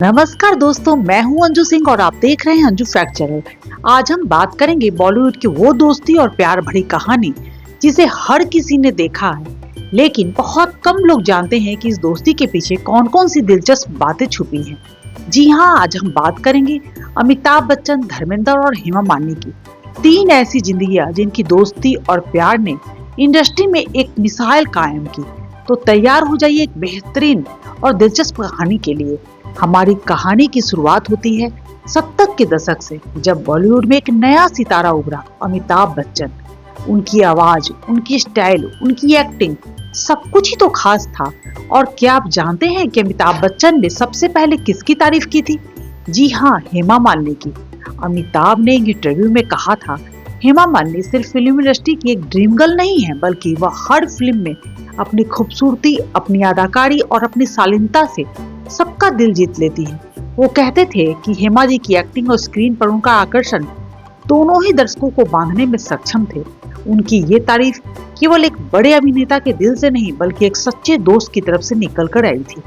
नमस्कार दोस्तों, मैं हूं अंजू सिंह और आप देख रहे हैं अंजू फैक्ट चैनल। आज हम बात करेंगे बॉलीवुड की वो दोस्ती और प्यार भरी कहानी जिसे हर किसी ने देखा है, लेकिन बहुत कम लोग जानते हैं कि इस दोस्ती के पीछे कौन कौन सी दिलचस्प बातें छुपी हैं। जी हाँ, आज हम बात करेंगे अमिताभ बच्चन, धर्मेंद्र और हेमा मालिनी की। तीन ऐसी जिंदगियां जिनकी दोस्ती और प्यार ने इंडस्ट्री में एक मिसाल कायम की। तो तैयार हो जाइए एक बेहतरीन और दिलचस्प कहानी के लिए। हमारी कहानी की शुरुआत होती है 70 के दशक से, जब बॉलीवुड में एक नया सितारा उभरा, अमिताभ बच्चन। उनकी आवाज, उनकी स्टाइल, उनकी एक्टिंग, सब कुछ ही तो खास था। और क्या आप जानते हैं कि अमिताभ बच्चन ने सबसे पहले किसकी तारीफ की थी? जी हाँ, हेमा मालिनी की। अमिताभ ने एक इंटरव्यू में कहा था, हेमा मालिनी सिर्फ फिल्म इंडस्ट्री की एक ड्रीम गर्ल नहीं है, बल्कि वह हर फिल्म में अपनी खूबसूरती, अपनी अदाकारी और अपनी शालीनता से सबका दिल जीत लेती है। वो कहते थे कि हेमा जी की एक्टिंग और स्क्रीन पर उनका आकर्षण दोनों ही दर्शकों को बांधने में सक्षम थे। उनकी ये तारीफ केवल एक बड़े अभिनेता के दिल से नहीं, बल्कि एक सच्चे दोस्त की तरफ से निकल कर आई थी।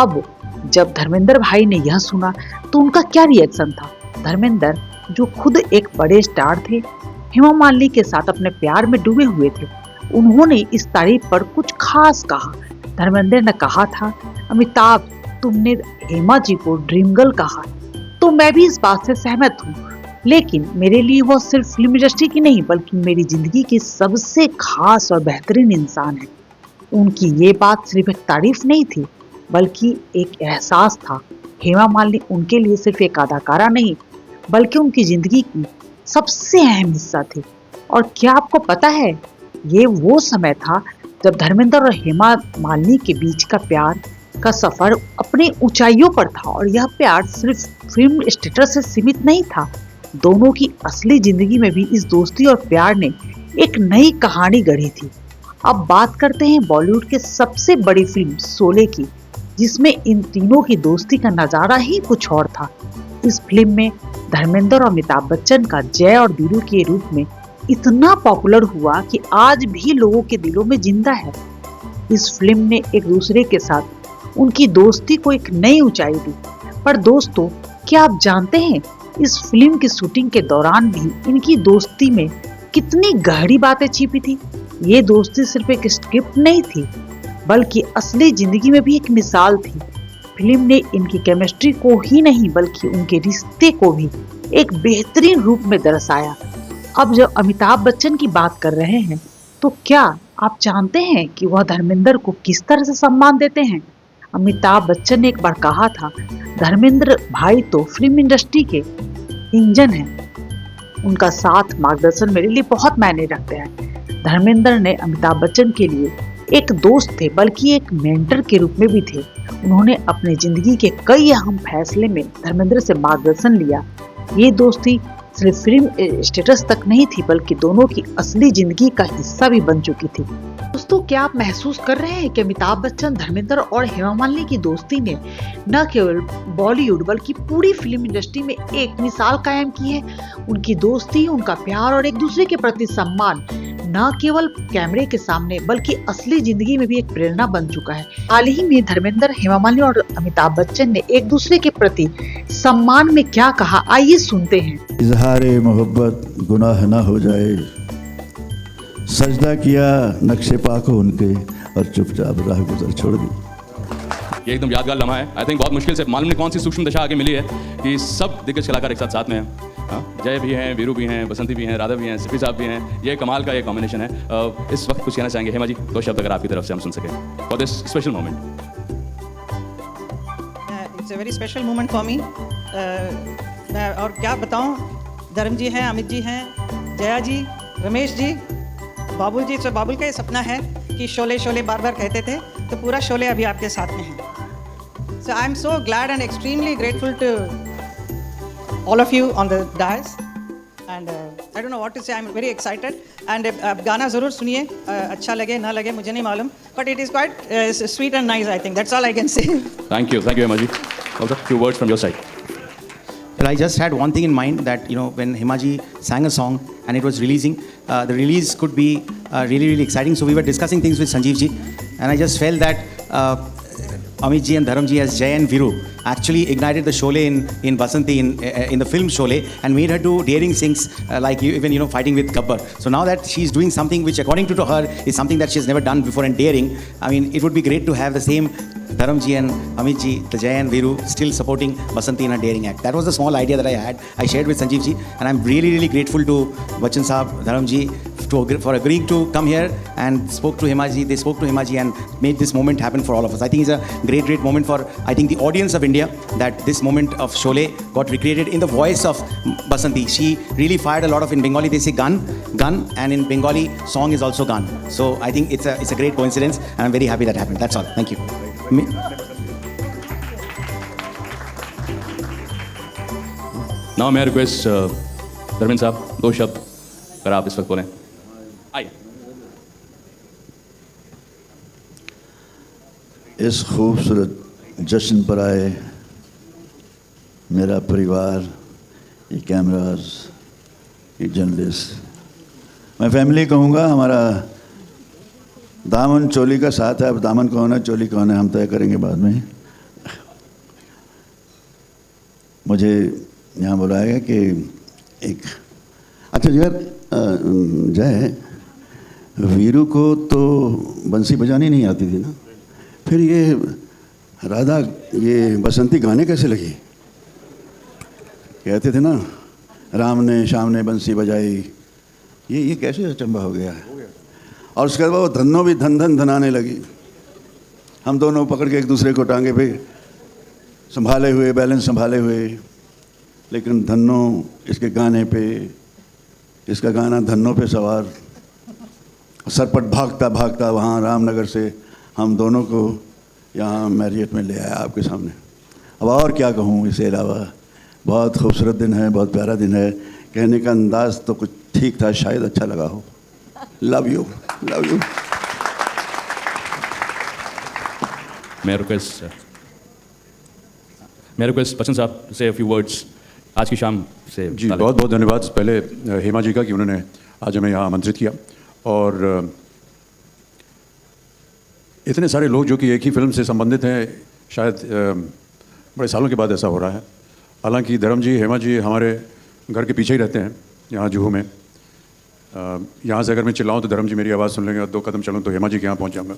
अब जब धर्मेंद्र भाई ने यह सुना तो उनका क्या रिएक्शन था? धर्मेंद्र, जो खुद एक बड़े स्टार थे, हेमा मालिनी के साथ अपने प्यार में डूबे हुए थे, उन्होंने इस तारीफ पर कुछ खास कहा। धर्मेंद्र ने कहा था, अमिताभ, तुमने हेमा जी को ड्रीम गर्ल कहा, तो मैं भी इस बात से सहमत हूँ, लेकिन मेरे लिए वो सिर्फ फिल्म इंडस्ट्री की नहीं, बल्कि मेरी जिंदगी की सबसे खास और बेहतरीन इंसान है। उनकी ये बात सिर्फ एक तारीफ नहीं थी, बल्कि एक एहसास था। हेमा मालिनी उनके लिए सिर्फ एक अदाकारा नहीं, बल्कि उनकी जिंदगी की सबसे अहम हिस्सा थी। और क्या आपको पता है, ये वो समय था जब धर्मेंद्र और हेमा मालिनी के बीच का प्यार का सफर अपनी ऊंचाइयों पर था। और यह प्यार सिर्फ फिल्म स्टेटस से सीमित नहीं था, दोनों की असली जिंदगी में भी इस दोस्ती और प्यार ने एक नई कहानी गढ़ी थी। अब बात करते हैं बॉलीवुड के सबसे बड़ी फिल्म शोले की, जिसमें इन तीनों की दोस्ती का नजारा ही कुछ और था। इस फिल्म में धर्मेंद्र और अमिताभ बच्चन का जय और वीरू के रूप में इतना पॉपुलर हुआ कि आज भी लोगों के दिलों में जिंदा है। इस फिल्म ने एक दूसरे के साथ उनकी दोस्ती को एक नई ऊंचाई दी। पर दोस्तों, क्या आप जानते हैं, इस फिल्म की शूटिंग के दौरान भी इनकी दोस्ती में कितनी गहरी बातें छिपी थी? ये दोस्ती सिर्फ एक स्क्रिप्ट नहीं थी, बल्कि असली जिंदगी में भी एक मिसाल थी। फिल्म ने इनकी केमिस्ट्री को ही नहीं, बल्कि उनके रिश्ते को भी एक बेहतरीन रूप में दर्शाया। अब जब अमिताभ बच्चन की बात कर रहे हैं, तो क्या आप जानते हैं कि वह धर्मेंद्र को किस तरह से सम्मान देते हैं? अमिताभ बच्चन ने एक बार कहा था, धर्मेंद्र भाई तो फिल्म इंडस्ट्री के इंजन हैं, उनका साथ, मार्गदर्शन मेरे लिए बहुत मायने रखते हैं। धर्मेंद्र ने अमिताभ बच्चन के लिए एक दोस्त थे, बल्कि एक मेंटर के रूप में भी थे। उन्होंने अपनी जिंदगी के कई अहम फैसले में धर्मेंद्र से मार्गदर्शन लिया। ये दोस्ती सिर्फ फिल्म स्टेटस तक नहीं थी, बल्कि दोनों की असली जिंदगी का हिस्सा भी बन चुकी थी। दोस्तों, क्या आप महसूस कर रहे हैं कि अमिताभ बच्चन, धर्मेंद्र और हेमा मालिनी की दोस्ती ने न केवल बॉलीवुड बल्कि पूरी फिल्म इंडस्ट्री में एक मिसाल कायम की है? उनकी दोस्ती, उनका प्यार और एक दूसरे के प्रति सम्मान न केवल कैमरे के सामने, बल्कि असली जिंदगी में भी एक प्रेरणा बन चुका है। हाल ही में धर्मेंद्र, हेमा मालिनी और अमिताभ बच्चन ने एक दूसरे के प्रति सम्मान में क्या कहा, आइए सुनते हैं। इजहारे मोहब्बत गुनाह ना हो जाए, सजदा किया नक्शे पाक हो उनके और चुपचाप राह गुजर छोड़ दी। ये एकदम यादगार लम्हा है। आई थिंक बहुत मुश्किल से मालूम नहीं कौन सी सूक्ष्म दशा आगे मिली है कि सब दिग्गज कलाकार एक साथ में हैं। जय भी हैं, वीरू भी हैं, बसंती भी हैं, राधा भी हैं, सिफी साहब भी हैं। ये कमाल का ये कॉम्बिनेशन है। इस वक्त कुछ कहना चाहेंगे हेमा जी? दो शब्द अगर आपकी तरफ से हम सुन सकें for this special moment. It's a very special moment for me. मैं और क्या बताऊं, धर्म जी हैं, अमित जी हैं, जया जी, रमेश जी, बाबुल जी। तो बाबुल का ये सपना है कि शोले शोले बार बार कहते थे, तो पूरा शोले अभी आपके साथ में है। So I am so glad and extremely grateful to all of you on the dais, and I don't know what to say. I'm very excited, and गाना ज़रूर सुनिए, अच्छा लगे ना लगे मुझे नहीं मालूम, but it is quite sweet and nice. I think that's all I can say. Thank you, Hema ji. Also, few words from your side. Well, I just had one thing in mind that, you know, when Hema ji sang a song and it was releasing, the release could be really, really exciting. So we were discussing things with Sanjeev ji, and I just felt that Amit ji and Dharam ji as Jay and Viru actually ignited the Sholay in Basanti in the film Sholay and made her do daring things like even fighting with Gabbar. So now that she's doing something which according to her is something that she's never done before and daring, I mean it would be great to have the same Dharam ji and Amit ji, the Jay and Viru still supporting Basanti in a daring act. That was the small idea that I had. I shared with Sanjeev ji and I'm really grateful to Bachchan Saab, Dharam ji for agreeing to come here and spoke to Himaji. They spoke to Himaji and made this moment happen for all of us. I think it's a great moment for the audience of India that this moment of Sholay got recreated in the voice of Basanti. She really fired a lot of, in Bengali they say gun, and in Bengali song is also gun. So I think it's a great coincidence and I'm very happy that happened. That's all. Thank you. Now मैं request Dharmendra साहब 2 शब्द अगर आप इस वक्त बोलें आइए। इस खूबसूरत जश्न पर आए मेरा परिवार, ये कैमरास, ये जर्नलिस्ट, मैं फैमिली कहूँगा। हमारा दामन चोली का साथ है, अब दामन कौन है चोली कौन है हम तय करेंगे बाद में। मुझे यहाँ बुलाया कि एक अच्छा यार जय, वीरू को तो बंसी बजानी नहीं आती थी ना, फिर ये राधा ये बसंती गाने कैसे लगी? कहते थे ना राम ने शाम ने बंसी बजाई, ये कैसे अचंबा हो गया है। और उसके बाद वो धन्नो भी धन धन धनाने लगी। हम दोनों पकड़ के एक दूसरे को टांगे पे संभाले हुए, बैलेंस संभाले हुए, लेकिन धन्नो इसके गाने पे, इसका गाना धन्नो पे सवार, सरपट भागता भागता वहाँ रामनगर से हम दोनों को यहाँ मैरियट में ले आया आपके सामने। अब और क्या कहूँ इसके अलावा, बहुत खूबसूरत दिन है, बहुत प्यारा दिन है। कहने का अंदाज़ तो कुछ ठीक था, शायद अच्छा लगा हो। Love you, love you. मैं रिक्वेस्ट बच्चन साहब से फ्यू वर्ड्स आज की शाम से। जी बहुत बहुत धन्यवाद पहले हेमा जी का कि उन्होंने आज हमें यहाँ आमंत्रित किया, और इतने सारे लोग जो कि एक ही फिल्म से संबंधित हैं, शायद बड़े सालों के बाद ऐसा हो रहा है। हालांकि धर्म जी, हेमा जी हमारे घर के पीछे ही रहते हैं यहाँ जुहू में। यहाँ से अगर मैं चिल्लाऊँ तो धर्म जी मेरी आवाज़ सुन लेंगे, और 2 कदम चलूँ तो हेमा जी के यहाँ पहुँच जाऊँगा,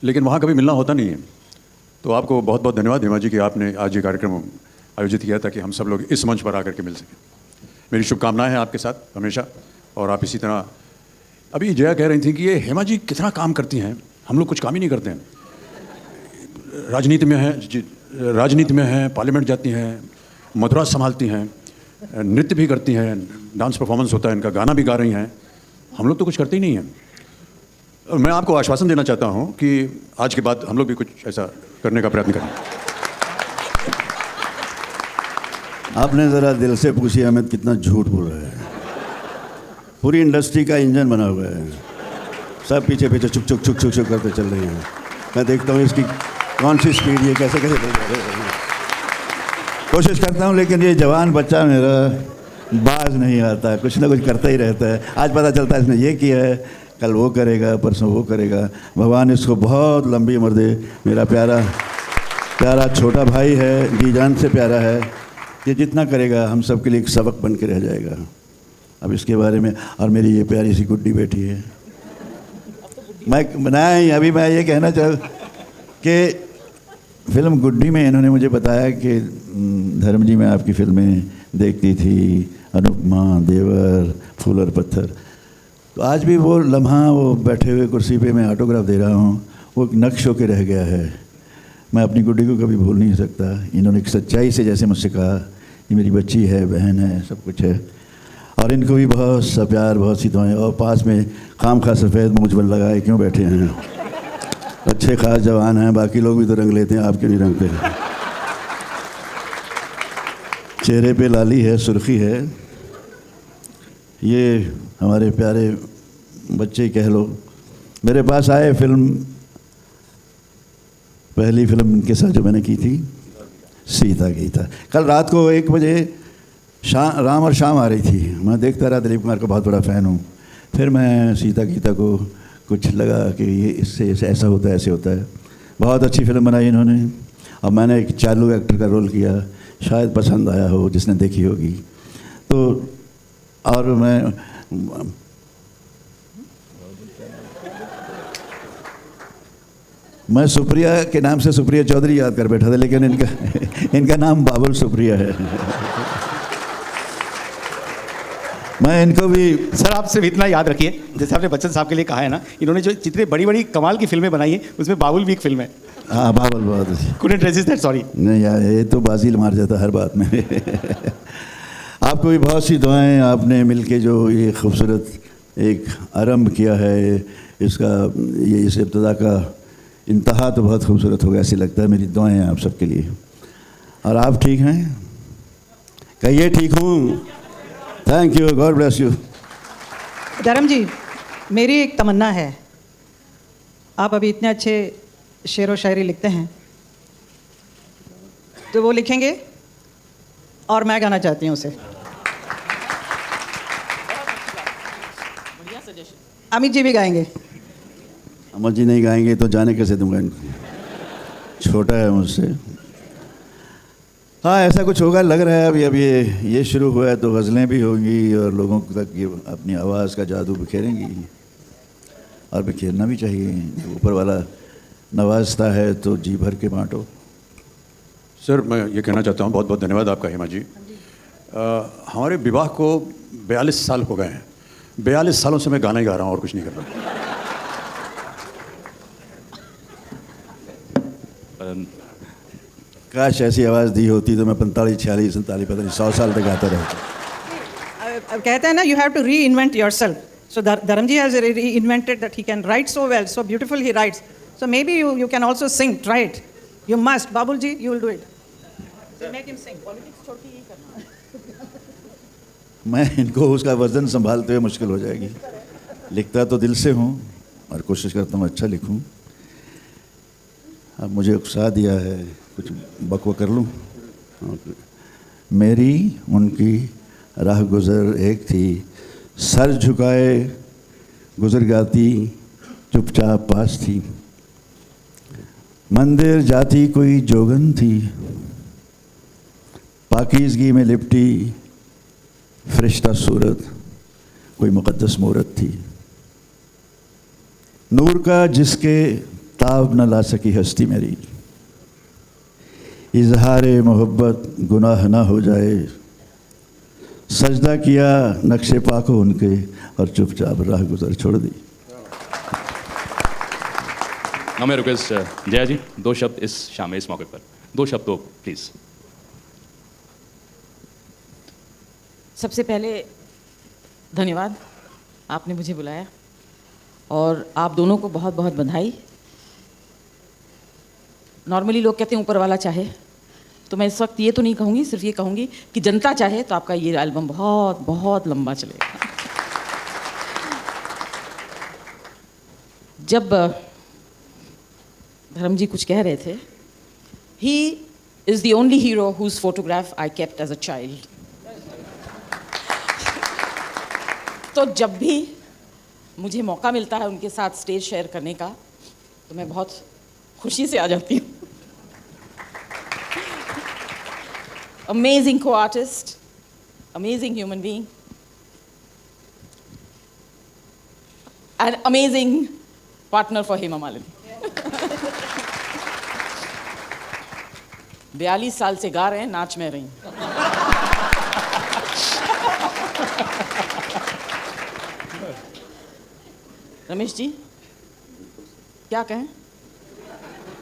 लेकिन वहाँ कभी मिलना होता नहीं है। तो आपको बहुत बहुत धन्यवाद हेमा जी कि आपने आज ये कार्यक्रम आयोजित किया ताकि हम सब लोग इस मंच पर आकर के मिल सकें। मेरी शुभकामनाएं हैं आपके साथ हमेशा, और आप इसी तरह। अभी जया कह रही थी कि ये हेमा जी कितना काम करती हैं, हम लोग कुछ काम ही नहीं करते हैं। राजनीति में हैं, पार्लियामेंट जाती हैं, मद्रास संभालती हैं, नृत्य भी करती हैं, डांस परफॉर्मेंस होता है इनका, गाना भी गा रही हैं। हम लोग तो कुछ करते ही नहीं हैं। और मैं आपको आश्वासन देना चाहता हूं कि आज के बाद हम लोग भी कुछ ऐसा करने का प्रयत्न करें। आपने ज़रा दिल से पूछिए अमित कितना झूठ बोल रहा है। पूरी इंडस्ट्री का इंजन बना हुआ है, सब पीछे पीछे चुक चुक चुक चुक चुक करते चल रही हैं। मैं देखता हूँ इसकी कौन सी स्पीड, ये कैसे कैसे कोशिश करता हूँ, लेकिन ये जवान बच्चा मेरा बाज नहीं आता, कुछ ना कुछ करता ही रहता है। आज पता चलता है इसने ये किया है, कल वो करेगा, परसों वो करेगा। भगवान इसको बहुत लंबी उम्र दे। मेरा प्यारा प्यारा छोटा भाई है, जी जान से प्यारा है। ये जितना करेगा हम सब के लिए एक सबक बन के रह जाएगा। अब इसके बारे में, और मेरी ये प्यारी सी गुड्डी बैठी है। अभी मैं ये कहना चाहूँ कि फिल्म गुड्डी में इन्होंने मुझे बताया कि धर्म जी मैं आपकी फिल्में देखती थी, अनुपमा, देवर, फूल और पत्थर। तो आज भी वो लम्हा, वो बैठे हुए कुर्सी पे मैं ऑटोग्राफ दे रहा हूँ, वो एक नक्श होके रह गया है। मैं अपनी गुड्डी को कभी भूल नहीं सकता। इन्होंने एक सच्चाई से जैसे मुझसे कहा, ये मेरी बच्ची है, बहन है, सब कुछ है। और इनको भी बहुत सा प्यार, बहुत सी दुआएं। और पास में खाम खा सफ़ेद मुझ पर लगाए क्यों बैठे हैं? अच्छे खास जवान हैं, बाकी लोग भी तो रंग लेते हैं, आपके नहीं रंगते। चेहरे पे लाली है, सुर्खी है। ये हमारे प्यारे बच्चे कह लो, मेरे पास आए फिल्म, पहली फिल्म इनके साथ जो मैंने की थी सीता गीता। कल रात को 1 बजे राम और शाम आ रही थी। मैं देखता रहा, दिलीप कुमार का बहुत बड़ा फ़ैन हूँ। फिर मैं सीता गीता को कुछ लगा कि ये इससे ऐसा होता है, ऐसे होता है। बहुत अच्छी फिल्म बनाई इन्होंने, और मैंने एक चालू एक्टर का रोल किया, शायद पसंद आया हो जिसने देखी होगी। तो और मैं सुप्रिया के नाम से सुप्रिया चौधरी याद कर बैठा था, लेकिन इनका नाम बाबुल सुप्रिया है। मैं इनको भी सर आप सिर्फ इतना याद रखिए, जैसे आपने बच्चन साहब के लिए कहा है ना, इन्होंने जो जितने बड़ी बड़ी कमाल की फिल्में बनाई हैं उसमें बाबुल भी एक फिल्म है। हाँ, बाबुल बहुत अच्छी। couldn't resist that, sorry। नहीं यार, ये तो बाजी मार जाता हर बात में। आपको भी बहुत सी दुआएं, आपने मिलके जो ये खूबसूरत एक आरंभ किया है, इसका ये इस इब्तिदा का इंतहा तो बहुत खूबसूरत होगा ऐसे लगता है। मेरी दुआएं हैं आप सबके लिए। और आप ठीक हैं? कहिए ठीक हूँ। Thank you, God bless you. धर्म जी, मेरी एक तमन्ना है, आप अभी इतने अच्छे शेर व शायरी लिखते हैं, तो वो लिखेंगे और मैं गाना चाहती हूँ उसे। अमित जी भी गाएंगे। अमर जी नहीं गाएंगे तो जाने कैसे दूंगा इनको, छोटा है मुझसे। हाँ, ऐसा कुछ होगा लग रहा है। अब ये शुरू हुआ है तो गज़लें भी होंगी और लोगों तक ये अपनी आवाज़ का जादू बिखेरेंगी, और बिखेरना भी चाहिए। ऊपर वाला नवाजता है तो जी भर के बांटो। सर मैं ये कहना चाहता हूँ, बहुत बहुत धन्यवाद आपका हेमा जी। हमारे विवाह को 42 साल हो गए हैं। 42 सालों से मैं गाना ही गा रहा हूँ और कुछ नहीं कर रहा। काश ऐसी आवाज़ दी होती तो मैं 45, 46, 47, पता नहीं 100 साल तक गाता रहता। कहते हैं ना, you have to reinvent yourself. So Dharam ji has reinvented that he can write so well, so beautiful he writes. So maybe you can also sing, try it, you must. Babul ji, you will do it, make him sing. Politics छोड़ के ही करना। मैं इनको उसका वजन संभालते हुए मुश्किल हो जाएगी। लिखता तो दिल से हूँ और कोशिश करता हूँ अच्छा लिखूँ। अब मुझे उकसा दिया है, कुछ बकवा कर लूँ। मेरी उनकी राह गुज़र एक थी, सर झुकाए गुज़र गाती चुपचाप पास थी। मंदिर जाती कोई जोगन थी, पाकीज़गी में लिपटी फरिश्ता सूरत कोई मुक़द्दस मूरत थी। नूर का जिसके ताब न ला सकी हस्ती मेरी, इजहारे मोहब्बत गुनाह ना हो जाए। सजदा किया नक्शे पाको उनके और चुपचाप राह गुजर छोड़ दी। नाउ मैं रिक्वेस्ट जया जी, 2 शब्द इस शाम में, इस मौके पर 2 शब्द तो प्लीज़। सबसे पहले धन्यवाद, आपने मुझे बुलाया, और आप दोनों को बहुत बहुत बधाई। नॉर्मली लोग कहते हैं ऊपर वाला चाहे, तो मैं इस वक्त ये तो नहीं कहूँगी, सिर्फ ये कहूँगी कि जनता चाहे तो आपका ये एल्बम बहुत बहुत लंबा चलेगा। जब धर्म जी कुछ कह रहे थे, he is the only hero whose photograph I kept as a child. तो जब भी मुझे मौका मिलता है उनके साथ स्टेज शेयर करने का, तो मैं बहुत खुशी से आ जाती हूँ। Amazing co-artist, amazing human being, and amazing partner for Hema Malini। 42 साल से गा रहे हैं, नाच में रही। रमेश जी, क्या कहें?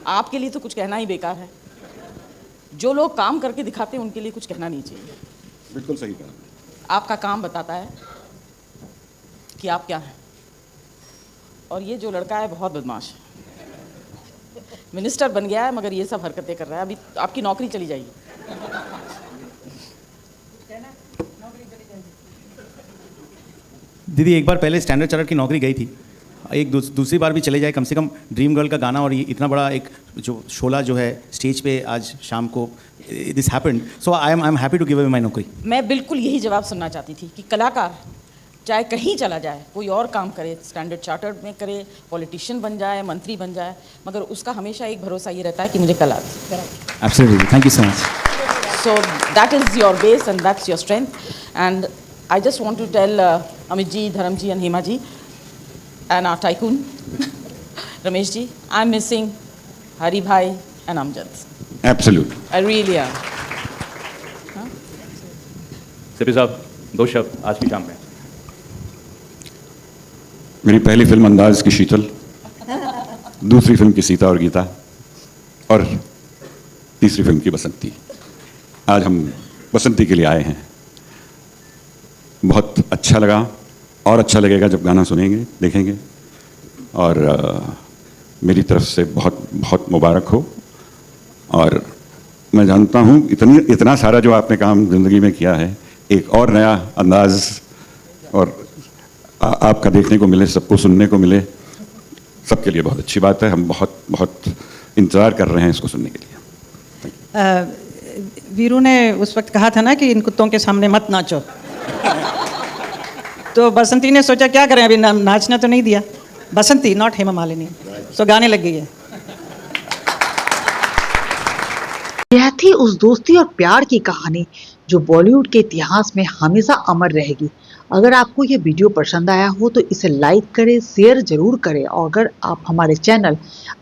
आपके लिए तो कुछ कहना ही बेकार है। जो लोग काम करके दिखाते हैं उनके लिए कुछ कहना नहीं चाहिए। बिल्कुल सही कहा। आपका काम बताता है कि आप क्या हैं। और ये जो लड़का है बहुत बदमाश है, मिनिस्टर बन गया है मगर ये सब हरकतें कर रहा है। अभी आपकी नौकरी चली जाएगी। दीदी एक बार पहले स्टैंडर्ड चार्टर्ड की नौकरी गई थी, एक दूसरी बार भी चले जाए, कम से कम ड्रीम गर्ल का गाना और ये इतना बड़ा एक जो शोला जो है स्टेज पे आज शाम को, this happened, so I am happy to give away my नौकरी। मैं बिल्कुल यही जवाब सुनना चाहती थी कि कलाकार चाहे कहीं चला जाए, कोई और काम करे, स्टैंडर्ड चार्टर्ड में करे, पॉलिटिशियन बन जाए, मंत्री बन जाए, मगर उसका हमेशा एक भरोसा ये रहता है कि मुझे कल आती है। Absolutely. Thank you so much. So that is your base and that's your strength. And I just want to tell Amit ji, Dharam ji and Hema ji and our tycoon, Ramesh ji, I'm missing Hari Bhai and Amjad. Absolute. I really am. CP साहब, 2 शब्द आज की शाम में। मेरी पहली film अंदाज की शीतल, दूसरी फिल्म की सीता और गीता, और तीसरी फिल्म की बसंती। आज हम बसंती के लिए आए हैं। बहुत अच्छा लगा और अच्छा लगेगा जब गाना सुनेंगे, देखेंगे। और मेरी तरफ से बहुत बहुत मुबारक हो। और मैं जानता हूँ इतना सारा जो आपने काम ज़िंदगी में किया है, एक और नया अंदाज और आपका देखने को मिले, सबको सुनने को मिले, सबके लिए बहुत अच्छी बात है। हम बहुत बहुत इंतज़ार कर रहे हैं इसको सुनने के लिए। वीरू ने उस वक्त कहा था ना कि इन कुत्तों के सामने मत नाचो। तो बसंती ने सोचा क्या करें, अभी नाचना तो नहीं दिया। बसंती, नॉट हेमा मालिनी, तो गाने लग गई है। यह थी उस दोस्ती और प्यार की कहानी जो बॉलीवुड के इतिहास में हमेशा अमर रहेगी। अगर आपको यह वीडियो पसंद आया हो तो इसे लाइक करें, शेयर जरूर करें, और अगर आप हमारे चैनल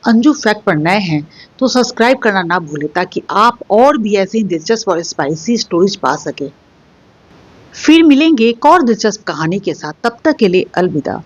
अंजू फैक्ट पर नए हैं तो सब्सक्राइब करना ना भूलें ताकि आप और भी ऐसी दिलचस्प और स्पाइसी स्टोरीज पा सके। फिर मिलेंगे एक और दिलचस्प कहानी के साथ, तब तक के लिए अलविदा।